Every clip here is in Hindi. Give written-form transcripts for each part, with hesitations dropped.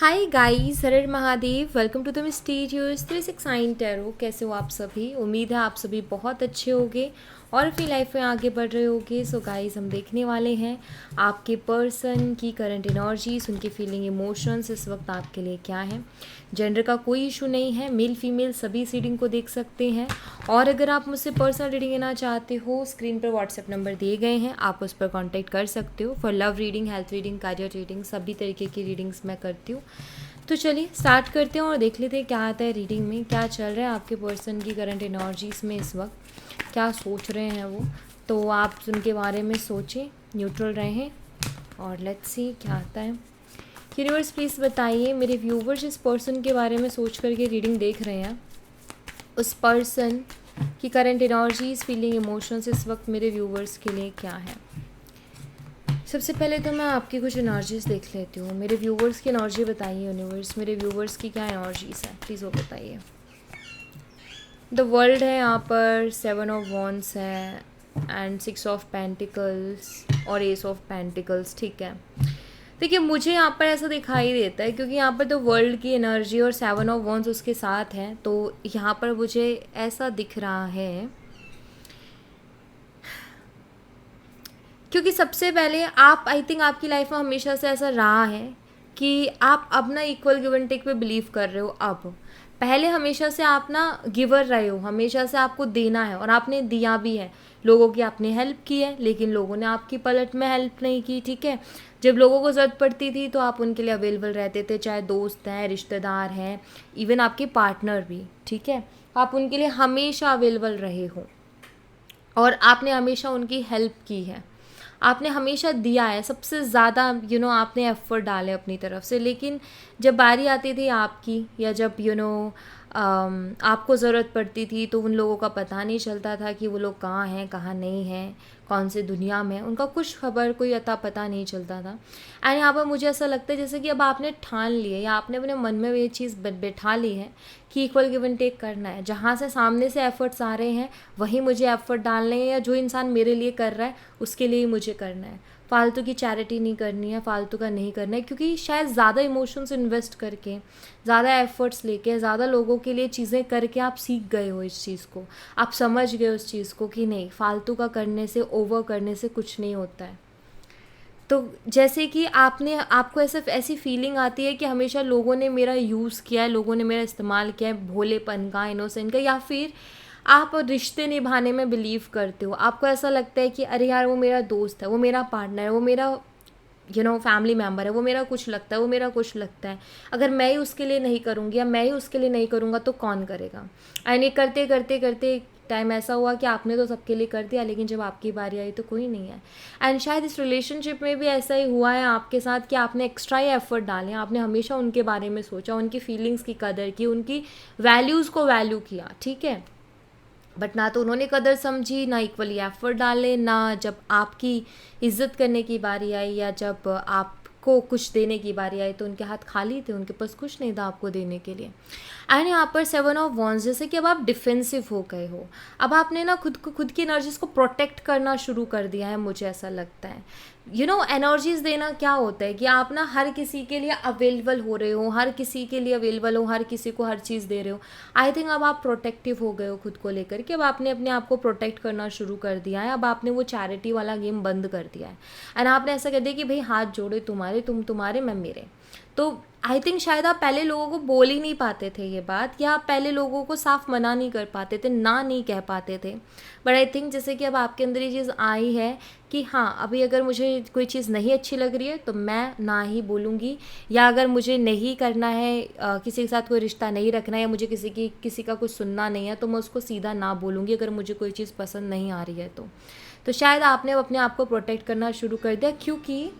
Hi guys, Har Har Mahadev. Welcome to the mysterious 369 tarot. कैसे हो आप सभी? उम्मीद है आप सभी बहुत अच्छे होंगे और अपनी लाइफ में आगे बढ़ रहे होंगे। सो गाइस, हम देखने वाले हैं आपके पर्सन की करंट एनर्जीज, उनकी फीलिंग, इमोशंस इस वक्त आपके लिए क्या है। जेंडर का कोई इशू नहीं है, मेल फीमेल सभी इस रीडिंग को देख सकते हैं। और अगर आप मुझसे पर्सनल रीडिंग लेना चाहते हो, स्क्रीन पर व्हाट्सएप नंबर दिए गए हैं, आप उस पर कॉन्टैक्ट कर सकते हो। For love reading, health reading, career reading, सभी तरीके की रीडिंग्स मैं करती हूँ। तो चलिए स्टार्ट करते हैं और देख लेते हैं क्या आता है रीडिंग में, क्या चल रहा है आपके पर्सन की करंट एनर्जीज में इस वक्त, क्या सोच रहे हैं वो। तो आप उनके बारे में सोचें, न्यूट्रल रहें और लेट्स सी क्या आता है। यूनिवर्स प्लीज़ बताइए, मेरे व्यूवर्स जिस पर्सन के बारे में सोच करके रीडिंग देख रहे हैं, उस पर्सन की करंट एनर्जीज, फीलिंग, इमोशंस इस वक्त मेरे व्यूवर्स के लिए क्या है। सबसे पहले तो मैं आपकी कुछ एनर्जीज देख लेती हूँ। मेरे व्यूवर्स की एनर्जी बताइए यूनिवर्स, मेरे व्यूवर्स की क्या एनर्जीज है, प्लीज़ वो बताइए। द वर्ल्ड है यहाँ पर, 7 ऑफ वॉन्ड्स है एंड 6 ऑफ पेंटिकल्स और एस ऑफ पेंटिकल्स। ठीक है, देखिए मुझे यहाँ पर ऐसा दिखाई देता है क्योंकि यहाँ पर द वर्ल्ड की एनर्जी और 7 ऑफ वॉन्ड्स उसके साथ हैं, तो यहाँ पर मुझे ऐसा दिख रहा है क्योंकि सबसे पहले आप, आई थिंक आपकी लाइफ में हमेशा से ऐसा रहा है कि आप अब ना इक्वल गिव एंड टेक पे बिलीव कर रहे हो। अब पहले हमेशा से आप ना गिवर रहे हो, हमेशा से आपको देना है और आपने दिया भी है। लोगों की आपने हेल्प की है, लेकिन लोगों ने आपकी पलट में हेल्प नहीं की। ठीक है, जब लोगों को ज़रूरत पड़ती थी तो आप उनके लिए अवेलेबल रहते थे, चाहे दोस्त हैं, रिश्तेदार हैं, इवन आपके पार्टनर भी। ठीक है, आप उनके लिए हमेशा अवेलेबल रहे हो और आपने हमेशा उनकी हेल्प की है, आपने हमेशा दिया है, सबसे ज़्यादा आपने एफ़र्ट डाले अपनी तरफ से। लेकिन जब बारी आती थी आपकी, या जब आपको ज़रूरत पड़ती थी, तो उन लोगों का पता नहीं चलता था कि वो लोग कहाँ हैं, कहाँ नहीं हैं, कौन से दुनिया में, उनका कुछ खबर, कोई अता पता नहीं चलता था। एंड यहाँ पर मुझे ऐसा लगता है जैसे कि अब आपने ठान लिया, या आपने अपने मन में ये चीज़ बैठा ली है कि इक्वल गिव एंड टेक करना है। जहाँ से सामने से एफ़र्ट्स आ रहे हैं वहीं मुझे एफ़र्ट डालने हैं, या जो इंसान मेरे लिए कर रहा है उसके लिए ही मुझे करना है। फालतू की चैरिटी नहीं करनी है, फालतू का नहीं करना है, क्योंकि शायद ज़्यादा इमोशंस इन्वेस्ट करके, ज़्यादा एफ़र्ट्स लेके, ज़्यादा लोगों के लिए चीज़ें करके आप सीख गए हो इस चीज़ को, आप समझ गए उस चीज़ को कि नहीं, फालतू का करने से, ओवर करने से कुछ नहीं होता है। तो जैसे कि आपको ऐसी फीलिंग आती है कि हमेशा लोगों ने मेरा यूज़ किया है, लोगों ने मेरा इस्तेमाल किया है, भोलेपन का, इनोसेंट का, या फिर आप रिश्ते निभाने में बिलीव करते हो। आपको ऐसा लगता है कि अरे यार वो मेरा दोस्त है, वो मेरा पार्टनर है, वो मेरा फैमिली मेम्बर है, वो मेरा कुछ लगता है, वो मेरा कुछ लगता है। अगर मैं ही उसके लिए नहीं करूँगी या मैं ही उसके लिए नहीं करूँगा तो कौन करेगा। एंड ये करते करते करते टाइम ऐसा हुआ कि आपने तो सबके लिए कर दिया, लेकिन जब आपकी बारी आई तो कोई नहीं है। एंड शायद इस रिलेशनशिप में भी ऐसा ही हुआ है आपके साथ कि आपने एक्स्ट्रा ही एफर्ट डाले, आपने हमेशा उनके बारे में सोचा, उनकी फीलिंग्स की कदर की, उनकी वैल्यूज़ को वैल्यू किया। ठीक है, बट ना तो उन्होंने कदर समझी, ना इक्वली एफर्ट डाले, ना जब आपकी इज्जत करने की बारी आई या जब आपको कुछ देने की बारी आई तो उनके हाथ खाली थे, उनके पास कुछ नहीं था आपको देने के लिए। एंड यहाँ पर 7 ऑफ वॉन्ड्स, जैसे कि अब आप डिफेंसिव हो गए हो, अब आपने ना खुद की एनर्जीज को प्रोटेक्ट करना शुरू कर दिया है, मुझे ऐसा लगता है। एनर्जीज देना क्या होता है कि आप ना हर किसी के लिए अवेलेबल हो रहे हो, हर किसी के लिए अवेलेबल हो, हर किसी को हर चीज़ दे रहे हो। आई थिंक अब आप प्रोटेक्टिव हो गए हो खुद को लेकर के, अब आपने अपने आप को प्रोटेक्ट करना शुरू कर दिया है, अब आपने वो चैरिटी वाला गेम बंद कर दिया है। एंड आपने ऐसा कर दिया कि भाई हाथ जोड़े, तुम्हारे तुम तुम्हारे, मैं मेरे। तो आई थिंक शायद आप पहले लोगों को बोल ही नहीं पाते थे ये बात, या आप पहले लोगों को साफ मना नहीं कर पाते थे, ना नहीं कह पाते थे। बट आई थिंक जैसे कि अब आपके अंदर ये चीज़ आई है कि हाँ, अभी अगर मुझे कोई चीज़ नहीं अच्छी लग रही है तो मैं ना ही बोलूँगी, या अगर मुझे नहीं करना है, किसी के साथ कोई रिश्ता नहीं रखना है, या मुझे किसी का कुछ सुनना नहीं है, तो मैं उसको सीधा ना बोलूँगी अगर मुझे कोई चीज़ पसंद नहीं आ रही है तो शायद आपने अपने आप को प्रोटेक्ट करना शुरू कर दिया। क्योंकि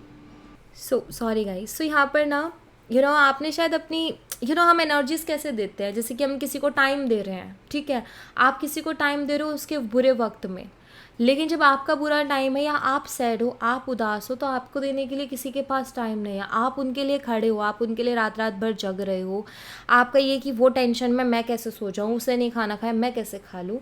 सॉरी गाइस, सो यहाँ पर ना आपने शायद अपनी हम एनर्जीज कैसे देते हैं, जैसे कि हम किसी को टाइम दे रहे हैं। ठीक है, आप किसी को टाइम दे रहे हो उसके बुरे वक्त में, लेकिन जब आपका बुरा टाइम है या आप सैड हो, आप उदास हो, तो आपको देने के लिए किसी के पास टाइम नहीं है। आप उनके लिए खड़े हो, आप उनके लिए रात रात भर जग रहे हो। आपका ये कि वो टेंशन में मैं कैसे सो जाऊँ, उसे नहीं खाना खाया मैं कैसे खा लूँ।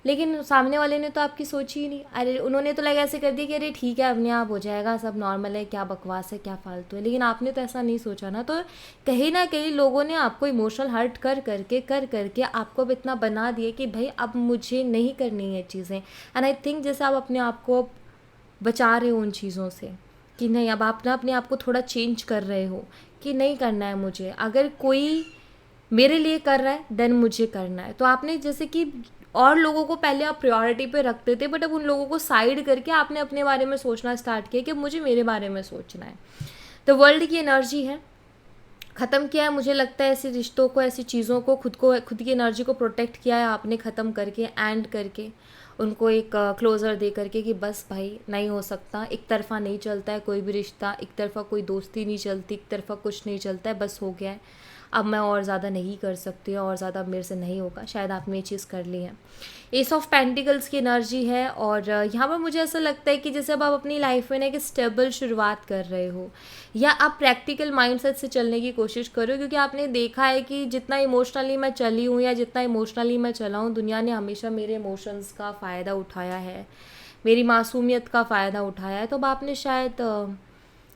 लेकिन सामने वाले ने तो आपकी सोची ही नहीं। अरे उन्होंने तो ऐसे कर दिया कि अरे ठीक है अपने आप हो जाएगा, सब नॉर्मल है, क्या बकवास है, क्या फालतू है। लेकिन आपने तो ऐसा नहीं सोचा ना। तो कहीं ना कहीं लोगों ने आपको इमोशनल हर्ट कर करके आपको अब इतना बना दिया कि भाई अब मुझे नहीं करनी है चीज़ें। एंड आई थिंक जैसे आप अपने आप को बचा रहे हो उन चीज़ों से, कि नहीं अब आप ना अपने आप को थोड़ा चेंज कर रहे हो कि नहीं करना है मुझे, अगर कोई मेरे लिए कर रहा है देन मुझे करना है। तो आपने जैसे कि और लोगों को पहले आप प्रायोरिटी पे रखते थे, बट अब उन लोगों को साइड करके आपने अपने बारे में सोचना स्टार्ट किया कि अब मुझे मेरे बारे में सोचना है। तो वर्ल्ड की एनर्जी है, ख़त्म किया है मुझे लगता है ऐसे रिश्तों को, ऐसी चीज़ों को, खुद की एनर्जी को प्रोटेक्ट किया है आपने ख़त्म करके, एंड करके उनको एक क्लोज़र दे करके कि बस भाई नहीं हो सकता, एक तरफ़ा नहीं चलता है कोई भी रिश्ता, एक तरफ़ा कोई दोस्ती नहीं चलती, एक तरफ़ा कुछ नहीं चलता है, बस हो गया है, अब मैं और ज़्यादा नहीं कर सकती, और ज़्यादा मेरे से नहीं होगा। शायद आपने ये चीज़ कर ली है। एस ऑफ पेंटिकल्स की एनर्जी है, और यहाँ पर मुझे ऐसा लगता है कि जैसे अब आप अपनी लाइफ में ना एक स्टेबल शुरुआत कर रहे हो, या आप प्रैक्टिकल माइंडसेट से चलने की कोशिश करो, क्योंकि आपने देखा है कि जितना इमोशनली मैं चली हूँ या जितना इमोशनली मैं चला हूँ, दुनिया ने हमेशा मेरे इमोशंस का फ़ायदा उठाया है, मेरी मासूमियत का फ़ायदा उठाया है। तो अब आपने शायद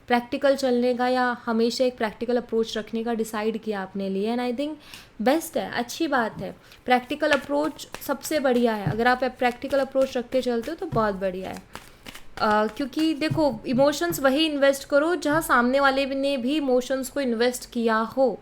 प्रैक्टिकल चलने का, या हमेशा एक प्रैक्टिकल अप्रोच रखने का डिसाइड किया अपने लिए, एंड आई थिंक बेस्ट है, अच्छी बात है। प्रैक्टिकल अप्रोच सबसे बढ़िया है, अगर आप प्रैक्टिकल अप्रोच रख के चलते हो तो बहुत बढ़िया है। क्योंकि देखो इमोशंस वही इन्वेस्ट करो जहाँ सामने वाले ने भी इमोशंस को इन्वेस्ट किया हो,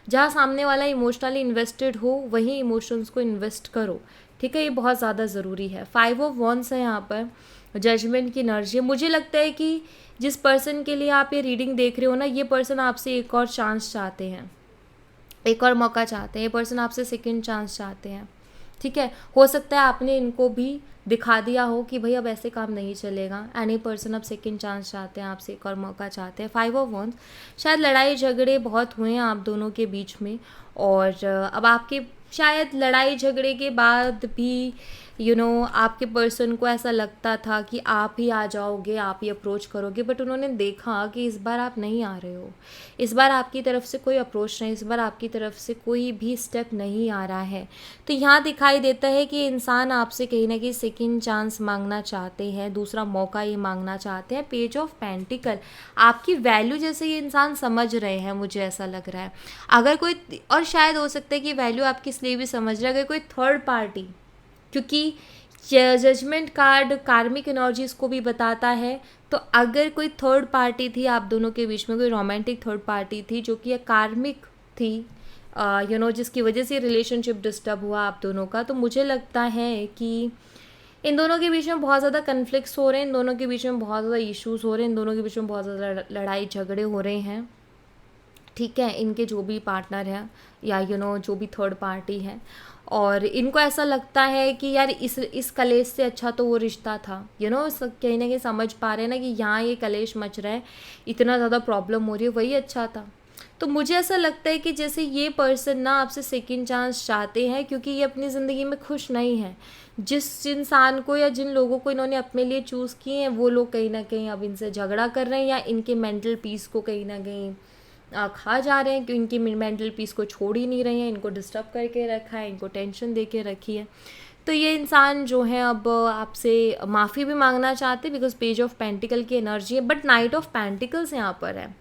जहाँ सामने वाला इमोशनली इन्वेस्टेड हो वही इमोशंस को इन्वेस्ट करो, ठीक है। ये बहुत ज़्यादा ज़रूरी है। 5 ऑफ वॉन्ड्स है यहाँ पर, जजमेंट की एनर्जी। मुझे लगता है कि जिस पर्सन के लिए आप ये रीडिंग देख रहे हो ना, ये पर्सन आपसे एक और चांस चाहते हैं, एक और मौका चाहते हैं। ये पर्सन आपसे सेकंड चांस चाहते हैं, ठीक है। हो सकता है आपने इनको भी दिखा दिया हो कि भाई अब ऐसे काम नहीं चलेगा, एंड ये पर्सन अब सेकंड चांस चाहते हैं, आपसे एक और मौका चाहते हैं। 5 ऑफ वॉन्ड्स, शायद लड़ाई झगड़े बहुत हुए हैं आप दोनों के बीच में, और अब आपके शायद लड़ाई झगड़े के बाद भी आपके पर्सन को ऐसा लगता था कि आप ही आ जाओगे, आप ही अप्रोच करोगे, बट उन्होंने देखा कि इस बार आप नहीं आ रहे हो, इस बार आपकी तरफ से कोई अप्रोच नहीं, इस बार आपकी तरफ से कोई भी स्टेप नहीं आ रहा है। तो यहाँ दिखाई देता है कि इंसान आपसे कहीं ना कहीं सेकंड चांस मांगना चाहते हैं, दूसरा मौका ये मांगना चाहते हैं। पेज ऑफ पेंटिकल, आपकी वैल्यू जैसे ये इंसान समझ रहे हैं, मुझे ऐसा लग रहा है। अगर कोई, और शायद हो सकता है कि वैल्यू आपकी इसलिए भी समझ रहा है, अगर कोई थर्ड पार्टी, क्योंकि जजमेंट कार्ड कार्मिक एनर्जीज को भी बताता है, तो अगर कोई थर्ड पार्टी थी आप दोनों के बीच में, कोई रोमांटिक थर्ड पार्टी थी जो कि कार्मिक थी, जिसकी वजह से रिलेशनशिप डिस्टर्ब हुआ आप दोनों का, तो मुझे लगता है कि इन दोनों के बीच में बहुत ज़्यादा कन्फ्लिक्ट्स हो रहे हैं, इन दोनों के बीच में बहुत ज़्यादा इश्यूज हो रहे हैं, इन दोनों के बीच में बहुत ज़्यादा लड़ाई झगड़े हो रहे हैं, ठीक है, इनके जो भी पार्टनर हैं या जो भी थर्ड पार्टी है। और इनको ऐसा लगता है कि यार इस कलेश से अच्छा तो वो रिश्ता था, कहीं ना कहीं समझ पा रहे हैं ना कि यहाँ ये कलेश मच रहा है, इतना ज़्यादा प्रॉब्लम हो रही है, वही अच्छा था। तो मुझे ऐसा लगता है कि जैसे ये पर्सन ना आपसे सेकंड चांस चाहते हैं, क्योंकि ये अपनी ज़िंदगी में खुश नहीं है। जिस इंसान को या जिन लोगों को इन्होंने अपने लिए चूज़ किए हैं, वो लोग कहीं ना कहीं अब इनसे झगड़ा कर रहे हैं, या इनके मेंटल पीस को कहीं ना कहीं खा जा रहे हैं, कि इनकी मेंटल पीस को छोड़ ही नहीं रहे हैं, इनको डिस्टर्ब करके रखा है, इनको टेंशन दे के रखी है। तो ये इंसान जो है अब आपसे माफ़ी भी मांगना चाहते हैं, बिकॉज पेज ऑफ पेंटिकल की एनर्जी है, बट नाइट ऑफ पेंटिकल्स यहाँ पर है।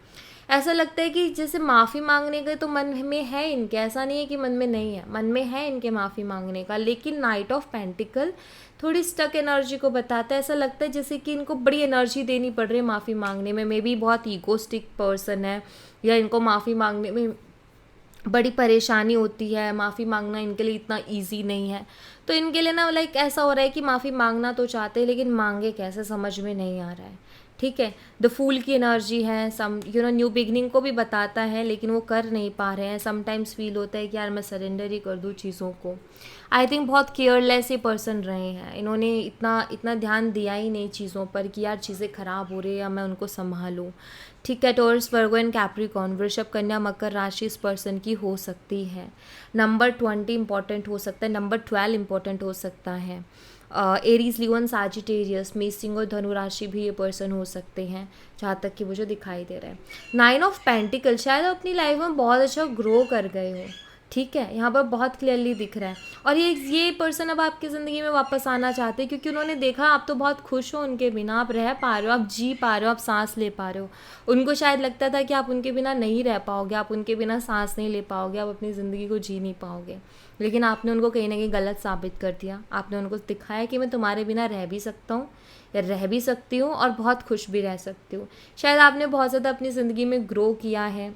ऐसा लगता है कि जैसे माफ़ी मांगने का तो मन में है इनके, ऐसा नहीं है कि मन में नहीं है, मन में है इनके माफ़ी मांगने का, लेकिन नाइट ऑफ पेंटिकल थोड़ी स्टक एनर्जी को बताता है। ऐसा लगता है जैसे कि इनको बड़ी एनर्जी देनी पड़ रही है माफ़ी मांगने में, मे बी बहुत ईगोस्टिक पर्सन है, या इनको माफ़ी मांगने में बड़ी परेशानी होती है, माफ़ी मांगना इनके लिए इतना इजी नहीं है। तो इनके लिए ना ऐसा हो रहा है कि माफ़ी मांगना तो चाहते हैं, लेकिन मांगे कैसे समझ में नहीं आ रहा है, ठीक है। द फूल की एनर्जी है, सम न्यू बिगनिंग को भी बताता है, लेकिन वो कर नहीं पा रहे हैं। समटाइम्स फील होता है कि यार मैं सरेंडर ही कर दूँ चीज़ों को। आई थिंक बहुत केयरलेस ये पर्सन रहे हैं, इन्होंने इतना ध्यान दिया ही नहीं चीज़ों पर कि यार चीज़ें ख़राब हो रही है या मैं उनको संभालूँ, ठीक है। टॉरस, वर्गो एंड कैप्रिकॉर्न, वृषभ, कन्या, मकर राशि इस पर्सन की हो सकती है। नंबर 20 इंपॉर्टेंट हो सकता है, नंबर 12 इंपॉर्टेंट हो सकता है। एरीज, लियोन, साजिटेरियस, मेष, सिंह और धनु राशि भी ये पर्सन हो सकते हैं, जहाँ तक कि मुझे दिखाई दे रहा है। 9 ऑफ पेंटिकल, शायद अपनी लाइफ में बहुत अच्छा ग्रो कर गए हो, ठीक है, यहाँ पर बहुत क्लियरली दिख रहा है। और ये पर्सन अब आपकी ज़िंदगी में वापस आना चाहते हैं, क्योंकि उन्होंने देखा आप तो बहुत खुश हो उनके बिना, आप रह पा रहे हो, आप जी पा रहे हो, आप सांस ले पा रहे हो। उनको शायद लगता था कि आप उनके बिना नहीं रह पाओगे, आप उनके बिना सांस नहीं ले पाओगे, आप अपनी ज़िंदगी को जी नहीं पाओगे। लेकिन आपने उनको कहीं ना कहीं गलत साबित कर दिया। आपने उनको दिखाया कि मैं तुम्हारे बिना रह भी सकता हूँ या रह भी सकती हूँ और बहुत खुश भी रह सकती हूँ। शायद आपने बहुत ज़्यादा अपनी ज़िंदगी में ग्रो किया है,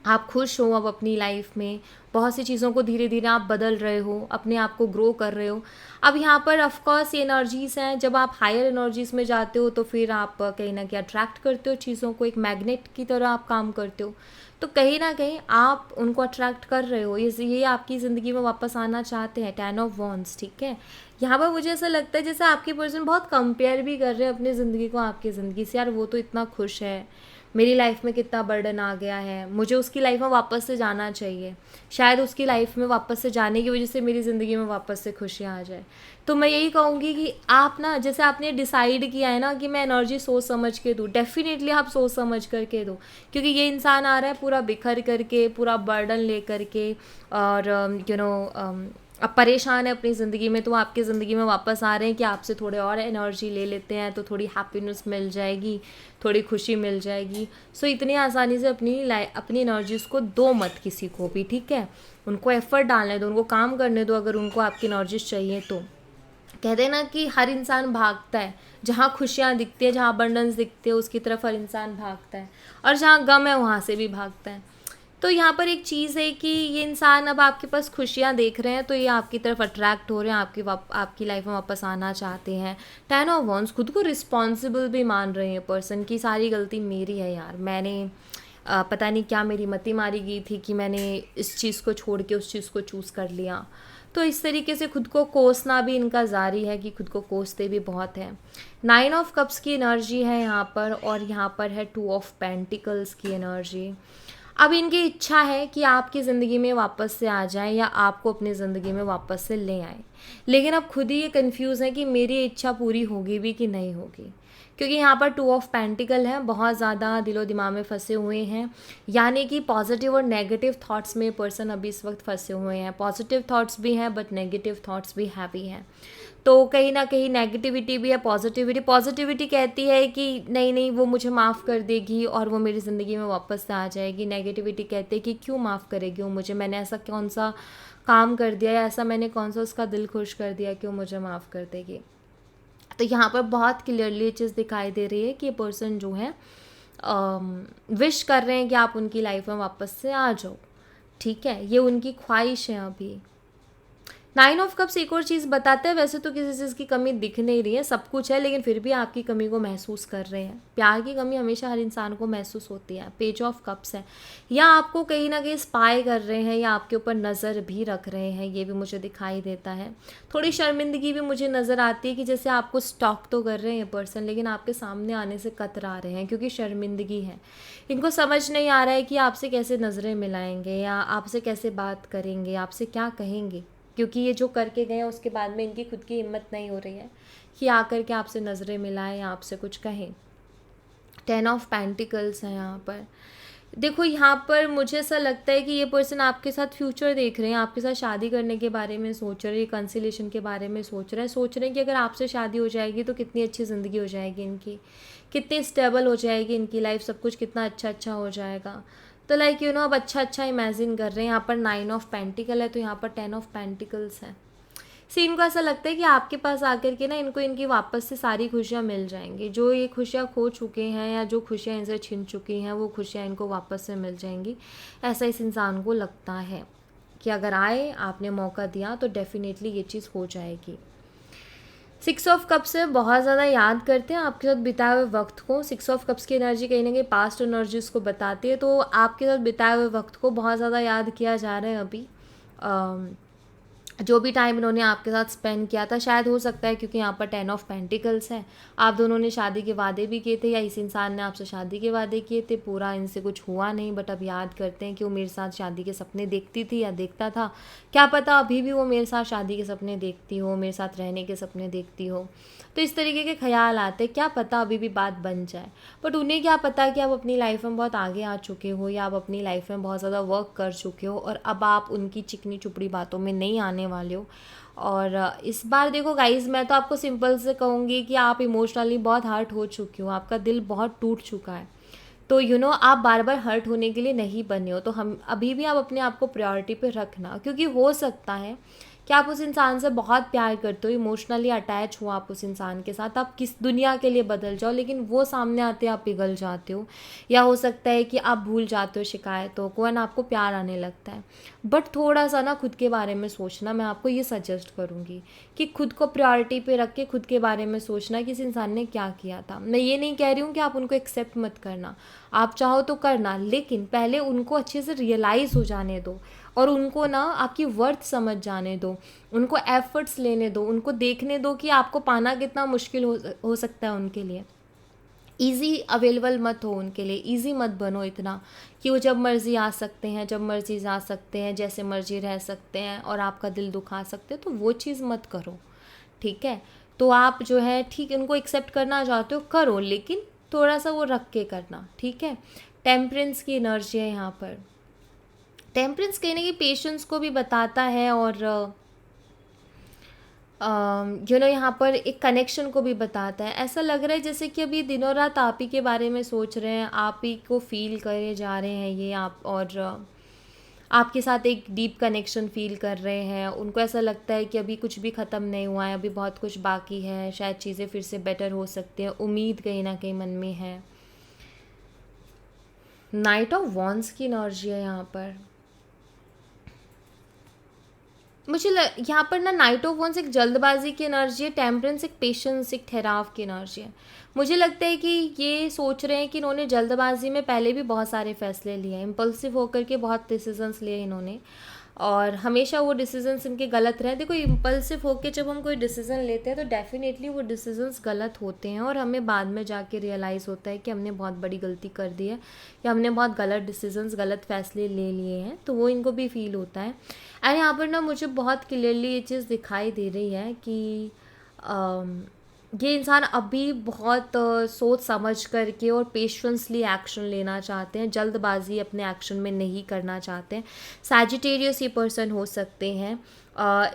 आप खुश हो अब अपनी लाइफ में, बहुत सी चीज़ों को धीरे धीरे आप बदल रहे हो, अपने आप को ग्रो कर रहे हो। अब यहाँ पर ऑफकोर्स ये एनर्जीज़ हैं, जब आप हायर एनर्जीज़ में जाते हो तो फिर आप कहीं ना कहीं अट्रैक्ट करते हो चीज़ों को, एक मैग्नेट की तरह आप काम करते हो। तो कहीं ना कहीं आप उनको अट्रैक्ट कर रहे हो, ये आपकी ज़िंदगी में वापस आना चाहते हैं। 10 ऑफ वॉन्ड्स, ठीक है। यहाँ पर मुझे ऐसा लगता है जैसे आपकी पर्सन बहुत कंपेयर भी कर रहे हैं अपनी ज़िंदगी को आपकी ज़िंदगी से। यार वो तो इतना खुश है, मेरी लाइफ में कितना बर्डन आ गया है, मुझे उसकी लाइफ में वापस से जाना चाहिए। शायद उसकी लाइफ में वापस से जाने की वजह से मेरी ज़िंदगी में वापस से खुशियाँ आ जाए। तो मैं यही कहूँगी कि आप ना, जैसे आपने डिसाइड किया है ना कि मैं एनर्जी सोच समझ के दूँ, डेफिनेटली आप सोच समझ करके दो। क्योंकि ये इंसान आ रहा है पूरा बिखर करके, पूरा बर्डन ले करके, और अब परेशान है अपनी ज़िंदगी में, तो आपकी ज़िंदगी में वापस आ रहे हैं कि आपसे थोड़े और एनर्जी ले लेते हैं तो थोड़ी हैप्पीनेस मिल जाएगी, थोड़ी खुशी मिल जाएगी। सो इतनी आसानी से अपनी एनर्जीज़ को दो मत किसी को भी, ठीक है। उनको एफर्ट डालने दो, उनको काम करने दो, अगर उनको आपकी एनर्जीज चाहिए तो। कहते हैं ना कि हर इंसान भागता है, जहाँ खुशियाँ दिखती है, जहाँ अबंडेंस दिखती है उसकी तरफ हर इंसान भागता है, और जहाँ गम है वहाँ से भी भागता है। तो यहाँ पर एक चीज़ है कि ये इंसान अब आपके पास खुशियाँ देख रहे हैं तो ये आपकी तरफ अट्रैक्ट हो रहे हैं, आपकी लाइफ में वापस आना चाहते हैं। 10 ऑफ वॉन्ड्स, खुद को रिस्पॉन्सिबल भी मान रहे हैं पर्सन की, सारी गलती मेरी है यार, मैंने पता नहीं क्या मेरी मति मारी गई थी कि मैंने इस चीज़ को छोड़ के उस चीज़ को चूज़ कर लिया। तो इस तरीके से खुद को कोसना भी इनका जारी है, कि खुद को कोसते भी बहुत हैं। 9 ऑफ कप्स की एनर्जी है यहाँ पर, और यहाँ पर है 2 ऑफ पेंटिकल्स की एनर्जी। अब इनकी इच्छा है कि आपकी ज़िंदगी में वापस से आ जाएं या आपको अपनी ज़िंदगी में वापस से ले आए, लेकिन अब खुद ही ये कंफ्यूज है कि मेरी इच्छा पूरी होगी भी कि नहीं होगी। क्योंकि यहाँ पर 2 ऑफ पेंटिकल है, बहुत ज़्यादा दिलो दिमाग में फंसे हुए हैं, यानी कि पॉजिटिव और नेगेटिव थॉट्स में पर्सन अभी इस वक्त फंसे हुए हैं। पॉजिटिव थॉट्स भी हैं बट नेगेटिव थॉट्स भी हैवी हैं। तो कहीं ना कहीं नेगेटिविटी भी है, पॉजिटिविटी कहती है कि नहीं नहीं वो मुझे माफ़ कर देगी और वो मेरी ज़िंदगी में वापस से आ जाएगी। नेगेटिविटी कहती है कि क्यों माफ़ करेगी वो मुझे, मैंने ऐसा कौन सा काम कर दिया या ऐसा मैंने कौन सा उसका दिल खुश कर दिया कि वो मुझे माफ़ कर देगी। तो यहाँ पर बहुत क्लियरली ये चीज़ दिखाई दे रही है कि ये पर्सन जो है विश कर रहे हैं कि आप उनकी लाइफ में वापस से आ जाओ, ठीक है। ये उनकी ख्वाहिश है अभी। 9 ऑफ कप्स एक और चीज़ बताते हैं, वैसे तो किसी चीज़ की कमी दिख नहीं रही है, सब कुछ है, लेकिन फिर भी आपकी कमी को महसूस कर रहे हैं। प्यार की कमी हमेशा हर इंसान को महसूस होती है। पेज ऑफ कप्स है, या आपको कहीं ना कहीं स्पाई कर रहे हैं या आपके ऊपर नज़र भी रख रहे हैं, ये भी मुझे दिखाई देता है। थोड़ी शर्मिंदगी भी मुझे नज़र आती है कि जैसे आपको स्टॉक तो कर रहे हैं पर्सन, लेकिन आपके सामने आने से कतरा रहे हैं क्योंकि शर्मिंदगी है। इनको समझ नहीं आ रहा है कि आपसे कैसे नज़रें मिलाएंगे या आपसे कैसे बात करेंगे, आपसे क्या कहेंगे, क्योंकि ये जो करके गए हैं उसके बाद में इनकी खुद की हिम्मत नहीं हो रही है कि आकर के आपसे नज़रें मिलाएं या आपसे कुछ कहें। 10 ऑफ पेंटिकल्स है यहाँ पर। देखो यहाँ पर मुझे ऐसा लगता है कि ये पर्सन आपके साथ फ्यूचर देख रहे हैं, आपके साथ शादी करने के बारे में सोच रहे हैं, कंसिलेशन के बारे में सोच रहे हैं कि अगर आपसे शादी हो जाएगी तो कितनी अच्छी ज़िंदगी हो जाएगी इनकी, कितनी स्टेबल हो जाएगी इनकी लाइफ, सब कुछ कितना अच्छा हो जाएगा। तो लाइक अब अच्छा इमेजिन कर रहे हैं। यहाँ पर 9 ऑफ पेंटिकल है तो यहाँ पर 10 ऑफ पेंटिकल्स है। सी इनको ऐसा लगता है कि आपके पास आकर के ना इनको इनकी वापस से सारी खुशियाँ मिल जाएंगी, जो ये खुशियाँ खो चुके हैं या जो खुशियाँ इनसे छिन चुकी हैं वो खुशियाँ इनको वापस से मिल जाएंगी। ऐसा इस इंसान को लगता है कि अगर आए, आपने मौका दिया तो डेफिनेटली ये चीज़ हो जाएगी। 6 ऑफ कप्स से बहुत ज़्यादा याद करते हैं आपके साथ बिताए हुए वक्त को। 6 ऑफ कप्स की एनर्जी कहीं ना कहीं पास्ट एनर्जीज को बताती है, तो आपके साथ बिताए हुए वक्त को बहुत ज़्यादा याद किया जा रहा है अभी। जो भी टाइम इन्होंने आपके साथ स्पेंड किया था, शायद हो सकता है क्योंकि यहाँ पर 10 ऑफ पेंटिकल्स है, आप दोनों ने शादी के वादे भी किए थे या इस इंसान ने आपसे शादी के वादे किए थे, पूरा इनसे कुछ हुआ नहीं, बट अब याद करते हैं कि वो मेरे साथ शादी के सपने देखती थी या देखता था। क्या पता अभी भी वो मेरे साथ शादी के सपने देखती हो, मेरे साथ रहने के सपने देखती हो। तो इस तरीके के ख्याल आते हैं, क्या पता अभी भी बात बन जाए। बट उन्हें क्या पता कि आप अपनी लाइफ में बहुत आगे आ चुके हो या आप अपनी लाइफ में बहुत ज़्यादा वर्क कर चुके हो और अब आप उनकी चिकनी चुपड़ी बातों में नहीं आने वाले हो। और इस बार देखो गाइज़, मैं तो आपको सिंपल से कहूँगी कि आप इमोशनली बहुत हर्ट हो चुके हो, आपका दिल बहुत टूट चुका है। तो आप बार बार हर्ट होने के लिए नहीं बने हो, तो हम अभी भी आप अपने आप को प्रायोरिटी पे रखना, क्योंकि हो सकता है कि आप उस इंसान से बहुत प्यार करते हो, इमोशनली अटैच हो आप उस इंसान के साथ, आप किस दुनिया के लिए बदल जाओ, लेकिन वो सामने आते आप पिघल जाते हो। या हो सकता है कि आप भूल जाते हो शिकायतों को एंड आपको प्यार आने लगता है। बट थोड़ा सा ना खुद के बारे में सोचना, मैं आपको ये सजेस्ट करूँगी कि खुद को प्रायोरिटी पे रख के खुद के बारे में सोचना कि इस इंसान ने क्या किया था। मैं ये नहीं कह रही हूँ कि आप उनको एक्सेप्ट मत करना, आप चाहो तो करना, लेकिन पहले उनको अच्छे से रियलाइज़ हो जाने दो और उनको ना आपकी वर्थ समझ जाने दो, उनको एफर्ट्स लेने दो, उनको देखने दो कि आपको पाना कितना मुश्किल हो सकता है उनके लिए। ईज़ी अवेलेबल मत हो उनके लिए, ईज़ी मत बनो इतना कि वो जब मर्ज़ी आ सकते हैं, जब मर्ज़ी जा सकते हैं, जैसे मर्ज़ी रह सकते हैं और आपका दिल दुखा सकते हैं, तो वो चीज़ मत करो, ठीक है। तो आप जो है ठीक उनको एक्सेप्ट करना चाहते हो करो, लेकिन थोड़ा सा वो रख के करना, ठीक है। टेम्परेंस की एनर्जी है यहाँ पर। टेम्परेंस कहने की पेशेंस को भी बताता है और यहाँ पर एक कनेक्शन को भी बताता है। ऐसा लग रहा है जैसे कि अभी दिनों रात आप ही के बारे में सोच रहे हैं, आप ही को फील करे जा रहे हैं ये आप, और आपके साथ एक डीप कनेक्शन फील कर रहे हैं। उनको ऐसा लगता है कि अभी कुछ भी ख़त्म नहीं हुआ है, अभी बहुत कुछ बाकी है, शायद चीज़ें फिर से बेटर हो सकती हैं, उम्मीद कहीं ना कहीं मन में है। नाइट ऑफ वॉन्ड्स की एनर्जी है यहाँ पर। मुझे यहाँ पर ना नाइट ऑफ वॉन्ड्स एक जल्दबाजी की एनर्जी है, टेम्परेंस एक पेशेंस, एक ठहराव की एनर्जी है। मुझे लगता है कि ये सोच रहे हैं कि इन्होंने जल्दबाजी में पहले भी बहुत सारे फैसले लिए हैं, इम्पल्सिव होकर के बहुत डिसीजंस लिए इन्होंने, और हमेशा वो डिसीजंस इनके गलत रहे। देखो, इम्पल्सिव होकर जब हम कोई डिसीज़न लेते हैं तो डेफिनेटली वो डिसीजंस गलत होते हैं और हमें बाद में जाके रियलाइज़ होता है कि हमने बहुत बड़ी गलती कर दी है या हमने बहुत गलत डिसीजंस, गलत फैसले ले लिए हैं, तो वो इनको भी फील होता है। एंड यहाँ पर ना मुझे बहुत क्लियरली ये चीज़ दिखाई दे रही है कि ये इंसान अभी बहुत सोच समझ करके और पेशेंसली एक्शन लेना चाहते हैं, जल्दबाजी अपने एक्शन में नहीं करना चाहते हैं। सैजिटेरियस ये पर्सन हो सकते हैं,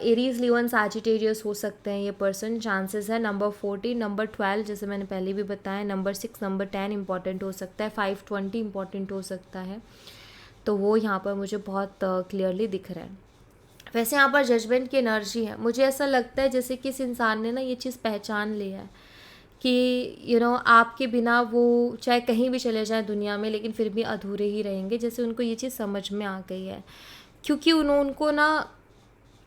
एरीज लियोन सैजिटेरियस हो सकते हैं ये पर्सन, चांसेस है। नंबर 14, नंबर 12 जैसे मैंने पहले भी बताया, नंबर 6, नंबर 10 इंपॉर्टेंट हो सकता है, 520 इंपॉर्टेंट हो सकता है। तो वो यहाँ पर मुझे बहुत क्लियरली दिख रहा है। वैसे यहाँ पर जजमेंट की एनर्जी है। मुझे ऐसा लगता है जैसे कि इस इंसान ने ना ये चीज़ पहचान लिया है कि आपके बिना वो चाहे कहीं भी चले जाएं दुनिया में, लेकिन फिर भी अधूरे ही रहेंगे। जैसे उनको ये चीज़ समझ में आ गई है, क्योंकि उनको ना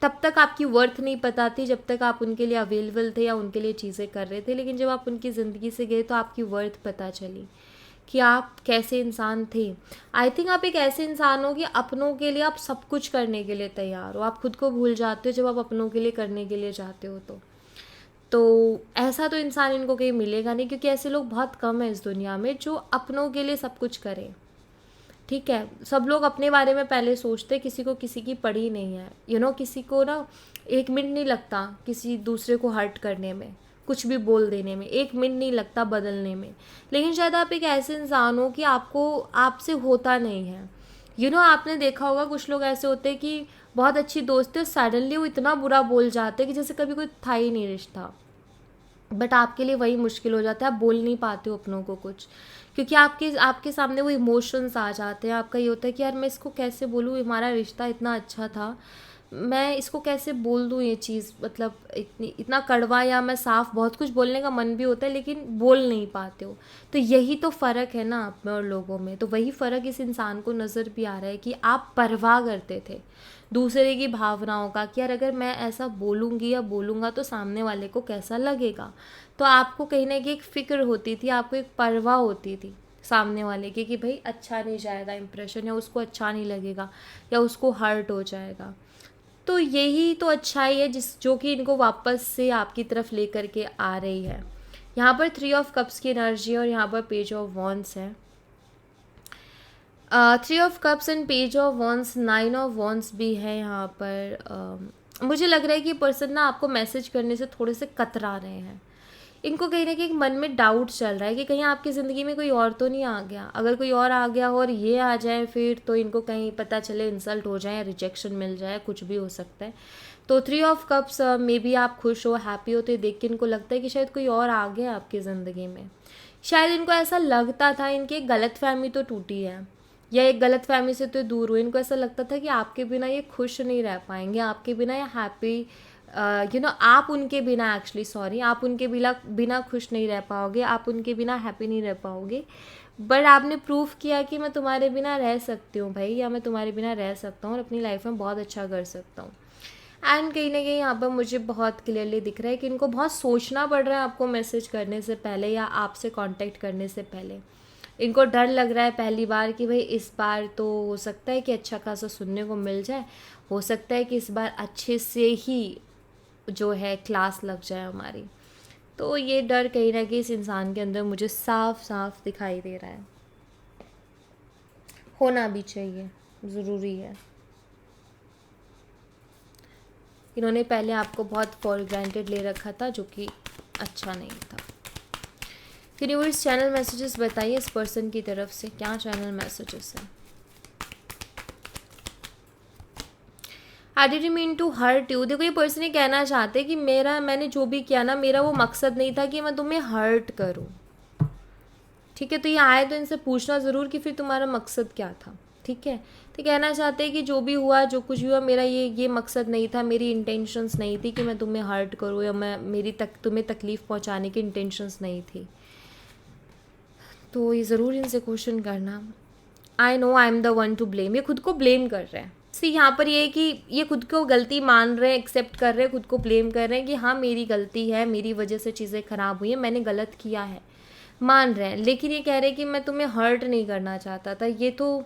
तब तक आपकी वर्थ नहीं पता थी जब तक आप उनके लिए अवेलेबल थे या उनके लिए चीज़ें कर रहे थे, लेकिन जब आप उनकी ज़िंदगी से गए तो आपकी वर्थ पता चली कि आप कैसे इंसान थे। आई थिंक आप एक ऐसे इंसान हो कि अपनों के लिए आप सब कुछ करने के लिए तैयार हो, आप खुद को भूल जाते हो जब आप अपनों के लिए करने के लिए जाते हो। तो ऐसा तो इंसान इनको कहीं मिलेगा नहीं, क्योंकि ऐसे लोग बहुत कम हैं इस दुनिया में जो अपनों के लिए सब कुछ करें, ठीक है। सब लोग अपने बारे में पहले सोचते, किसी को किसी की पड़ी नहीं है। किसी को ना 1 मिनट नहीं लगता किसी दूसरे को हर्ट करने में, कुछ भी बोल देने में 1 मिनट नहीं लगता बदलने में। लेकिन शायद आप एक ऐसे इंसान हो कि आपसे होता नहीं है। आपने देखा होगा कुछ लोग ऐसे होते हैं कि बहुत अच्छी दोस्त है, सडनली वो इतना बुरा बोल जाते हैं कि जैसे कभी कोई था ही नहीं रिश्ता। बट आपके लिए वही मुश्किल हो जाता है, आप बोल नहीं पाते हो अपनों को कुछ, क्योंकि आपके सामने वो इमोशंस आ जाते हैं। आपका ये होता है कि यार मैं इसको कैसे बोलूँ, हमारा रिश्ता इतना अच्छा था, मैं इसको कैसे बोल दूँ ये चीज़, मतलब इतना कड़वा, या मैं साफ, बहुत कुछ बोलने का मन भी होता है लेकिन बोल नहीं पाते हो। तो यही तो फ़र्क है ना आप में और लोगों में। तो वही फ़र्क इस इंसान को नज़र भी आ रहा है कि आप परवाह करते थे दूसरे की भावनाओं का, कि यार अगर मैं ऐसा बोलूँगी या बोलूँगा तो सामने वाले को कैसा लगेगा। तो आपको कहीं ना कहीं एक फ़िक्र होती थी, आपको एक परवाह होती थी सामने वाले की कि भाई अच्छा नहीं जाएगा इम्प्रेशन, या उसको अच्छा नहीं लगेगा, या उसको हर्ट हो जाएगा। तो यही तो अच्छाई है जो कि इनको वापस से आपकी तरफ लेकर के आ रही है। यहाँ पर 3 ऑफ कप्स की एनर्जी और यहाँ पर पेज ऑफ वॉन्ड्स है। 3 of cups and page of wands, 9 of wands भी है यहाँ पर। मुझे लग रहा है कि पर्सन ना आपको मैसेज करने से थोड़े से कतरा रहे हैं, इनको कहीं न कहीं मन में डाउट चल रहा है कि कहीं आपकी ज़िंदगी में कोई और तो नहीं आ गया। अगर कोई और आ गया और ये आ जाए फिर तो इनको कहीं पता चले इंसल्ट हो जाए या रिजेक्शन मिल जाए, कुछ भी हो सकता है। तो 3 ऑफ कप्स मे बी आप खुश हो, हैप्पी होते देख के इनको लगता है कि शायद कोई और आ गया आपकी ज़िंदगी में। शायद इनको ऐसा लगता था, इनकी एक गलतफ़हमी तो टूटी है या एक गलतफ़हमी से तो दूर हुए। इनको ऐसा लगता था कि आपके बिना ये खुश नहीं रह पाएँगे, आपके बिना ये हैप्पी आप उनके बिना एक्चुअली सॉरी आप उनके बिना बिना खुश नहीं रह पाओगे, आप उनके बिना हैप्पी नहीं रह पाओगे। बट आपने प्रूव किया कि मैं तुम्हारे बिना रह सकती हूँ भाई, या मैं तुम्हारे बिना रह सकता हूँ और अपनी लाइफ में बहुत अच्छा कर सकता हूँ। एंड कहीं ना कहीं यहाँ पर मुझे बहुत क्लियरली दिख रहा है कि इनको बहुत सोचना पड़ रहा है आपको मैसेज करने से पहले या आपसे कांटेक्ट करने से पहले। इनको डर लग रहा है पहली बार कि भाई इस बार तो हो सकता है कि अच्छा खासा सुनने को मिल जाए, हो सकता है कि इस बार अच्छे से ही जो है क्लास लग जाए हमारी। तो ये डर कहीं ना कहीं इस इंसान के अंदर मुझे साफ साफ दिखाई दे रहा है। होना भी चाहिए, ज़रूरी है। इन्होंने पहले आपको बहुत फॉर ग्रांटेड ले रखा था जो कि अच्छा नहीं था। यूनिवर्स चैनल मैसेजेस बताइए इस पर्सन की तरफ से क्या चैनल मैसेजेस हैं। I didn't mean to hurt you. देखो ये पर्सन ये कहना चाहते कि मैंने जो भी किया ना, मेरा वो मकसद नहीं था कि मैं तुम्हें हर्ट करूं। ठीक है, तो ये आए तो इनसे पूछना ज़रूर कि फिर तुम्हारा मकसद क्या था। ठीक है, तो कहना चाहते हैं कि जो भी हुआ, जो कुछ भी हुआ, मेरा ये मकसद नहीं था, मेरी इंटेंशंस नहीं थी कि मैं तुम्हें हर्ट करूं या तुम्हें तकलीफ़ पहुंचाने की इंटेंशंस नहीं थी। तो ये ज़रूर इनसे क्वेश्चन करना। I know I am the one two blame. ये खुद को ब्लेम कर रहे हैं। यहाँ पर ये है कि ये खुद को गलती मान रहे हैं, एक्सेप्ट कर रहे हैं, खुद को ब्लेम कर रहे हैं कि हाँ मेरी गलती है, मेरी वजह से चीज़ें ख़राब हुई हैं, मैंने गलत किया है, मान रहे हैं। लेकिन ये कह रहे हैं कि मैं तुम्हें हर्ट नहीं करना चाहता था। ये तो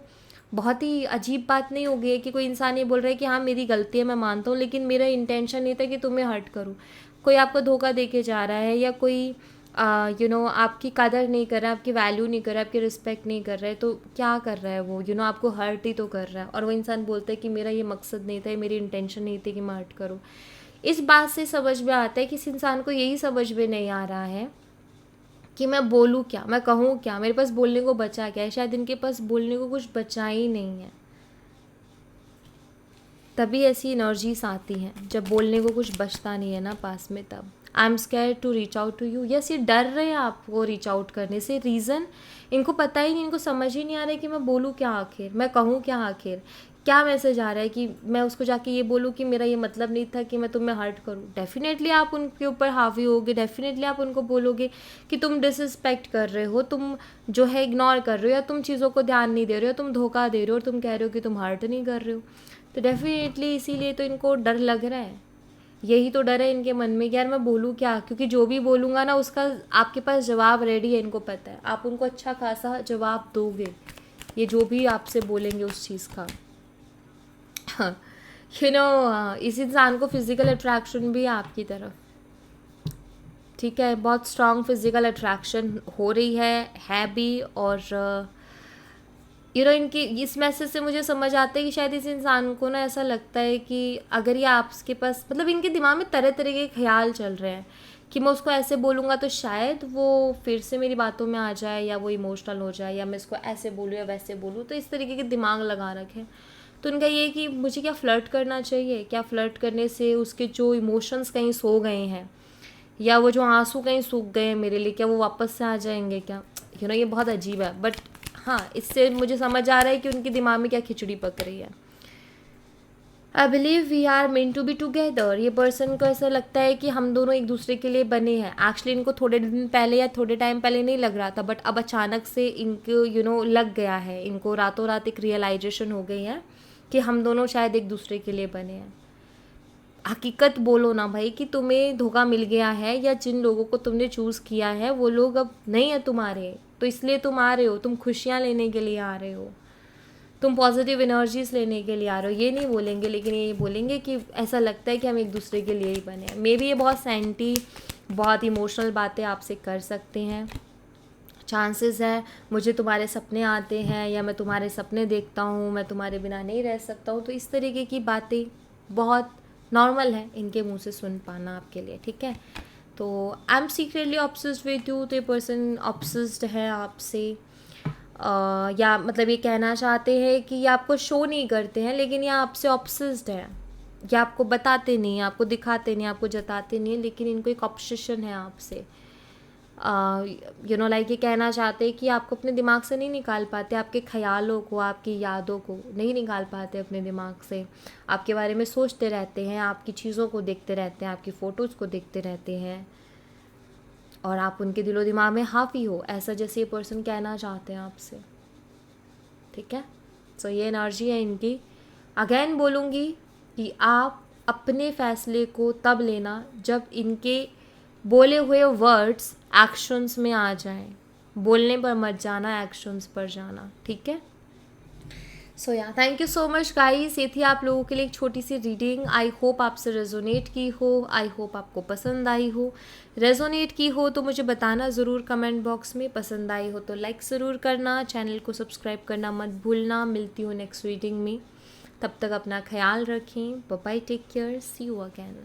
बहुत ही अजीब बात नहीं हो गई है कि कोई इंसान ये बोल रहा है कि हाँ मेरी गलती है, मैं मानता हूँ, लेकिन मेरा इंटेंशन नहीं था कि तुम्हें हर्ट करूँ। कोई आपको धोखा दे के जा रहा है या कोई आपकी कदर नहीं कर रहा है, आपकी वैल्यू नहीं कर रहा है, आपकी रिस्पेक्ट नहीं कर रहा है, तो क्या कर रहा है वो? आपको हर्ट ही तो कर रहा है। और वो इंसान बोलता है कि मेरा ये मकसद नहीं था, मेरी इंटेंशन नहीं थी कि मैं हर्ट करूँ। इस बात से समझ में आता है कि इस इंसान को यही समझ में नहीं आ रहा है कि मैं बोलूँ क्या, मैं कहूँ क्या, मेरे पास बोलने को बचा क्या है। शायद इनके पास बोलने को कुछ बचा ही नहीं है, तभी ऐसी एनर्जीज आती हैं जब बोलने को कुछ बचता नहीं है ना पास में। तब I am scared to reach out to you. Yes, ये डर रहे हैं आपको रीच आउट करने से। रीज़न इनको पता ही नहीं, इनको समझ ही नहीं आ रहा है कि मैं बोलूँ क्या आखिर, मैं कहूँ क्या आखिर, क्या मैसेज आ रहा है कि मैं उसको जाके ये बोलूँ कि मेरा ये मतलब नहीं था कि मैं तुम्हें हर्ट करूँ। डेफिनेटली आप उनके ऊपर हावी होगे, डेफिनेटली आप उनको बोलोगे कि तुम डिसरिस्पेक्ट कर रहे हो, तुम जो है इग्नोर कर रहे हो, या तुम चीज़ों को ध्यान नहीं दे रहे हो, तुम धोखा दे रहे हो और तुम कह रहे हो कि तुम हर्ट नहीं कर रहे हो। तो डेफिनेटली इसीलिए तो इनको डर लग रहा है। यही तो डर है इनके मन में कि यार मैं बोलूँ क्या, क्योंकि जो भी बोलूँगा ना उसका आपके पास जवाब रेडी है। इनको पता है आप उनको अच्छा खासा जवाब दोगे, ये जो भी आपसे बोलेंगे उस चीज़ का। इस इंसान को फिज़िकल अट्रैक्शन भी है आपकी तरफ। ठीक है, बहुत स्ट्रॉन्ग फिज़िकल अट्रैक्शन हो रही है भी। और इनकी इस मैसेज से मुझे समझ आता है कि शायद इस इंसान को ना ऐसा लगता है कि अगर ये आपके पास, मतलब इनके दिमाग में तरह तरह के ख्याल चल रहे हैं कि मैं उसको ऐसे बोलूँगा तो शायद वो फिर से मेरी बातों में आ जाए, या वो इमोशनल हो जाए, या मैं इसको ऐसे बोलूँ या वैसे बोलूँ। तो इस तरीके के दिमाग लगा रखे। तो उनका ये कि मुझे क्या फ़्लर्ट करना चाहिए, क्या फ़्लर्ट करने से उसके जो इमोशंस कहीं सो गए हैं, या वो जो आंसू कहीं सूख गए हैं मेरे लिए, क्या वो वापस से आ जाएंगे क्या? ये बहुत अजीब है। बट हाँ, इससे मुझे समझ आ रहा है कि उनके दिमाग में क्या खिचड़ी पक रही है। I believe we are meant to be together. ये पर्सन को ऐसा लगता है कि हम दोनों एक दूसरे के लिए बने हैं। एक्चुअली इनको थोड़े दिन पहले या थोड़े टाइम पहले नहीं लग रहा था, बट अब अचानक से इनको लग गया है। इनको रातों रात एक रियलाइजेशन हो गई है कि हम दोनों शायद एक दूसरे के लिए बने हैं। हकीकत बोलो ना भाई कि तुम्हें धोखा मिल गया है, या जिन लोगों को तुमने चूज़ किया है वो लोग अब नहीं है तुम्हारे, तो इसलिए तुम आ रहे हो, तुम खुशियाँ लेने के लिए आ रहे हो, तुम पॉजिटिव एनर्जीज लेने के लिए आ रहे हो। ये नहीं बोलेंगे, लेकिन ये बोलेंगे कि ऐसा लगता है कि हम एक दूसरे के लिए ही बने हैं। मे बी ये बहुत सेंटी, बहुत इमोशनल बातें आपसे कर सकते हैं। चांसेस है मुझे तुम्हारे सपने आते हैं, या मैं तुम्हारे सपने देखता हूँ, मैं तुम्हारे बिना नहीं रह सकता हूँ। तो इस तरीके की बातें बहुत नॉर्मल है इनके मुंह से सुन पाना आपके लिए। ठीक है, तो I am secretly obsessed with you, तो ये पर्सन ऑब्सेस्ड है आपसे। या मतलब ये कहना चाहते हैं कि ये आपको शो नहीं करते हैं, लेकिन ये आपसे ऑब्सेस्ड है। ये आपको बताते नहीं, आपको दिखाते नहीं, आपको जताते नहीं, लेकिन इनको एक ऑब्सेशन है आपसे। लाइक ये कहना चाहते हैं कि आपको अपने दिमाग से नहीं निकाल पाते, आपके ख्यालों को, आपकी यादों को नहीं निकाल पाते अपने दिमाग से। आपके बारे में सोचते रहते हैं, आपकी चीज़ों को देखते रहते हैं, आपकी फ़ोटोज़ को देखते रहते हैं, और आप उनके दिलो दिमाग में हावी हो, ऐसा जैसे ये पर्सन कहना चाहते हैं आपसे। ठीक है, सो ये एनर्जी है इनकी। अगेन बोलूँगी कि आप अपने फ़ैसले को तब लेना जब इनके बोले हुए वर्ड्स एक्शंस में आ जाएं। बोलने पर मत जाना, एक्शंस पर जाना। ठीक है, सो या thank you so much guys. ये थी आप लोगों के लिए एक छोटी सी रीडिंग। आई होप आपसे रेजोनेट की हो, आई होप आपको पसंद आई हो। रेजोनेट की हो तो मुझे बताना ज़रूर कमेंट बॉक्स में। पसंद आई हो तो लाइक ज़रूर करना, चैनल को सब्सक्राइब करना मत भूलना। मिलती हूँ नेक्स्ट रीडिंग में, तब तक अपना ख्याल रखें। Bye bye, take care, see you again.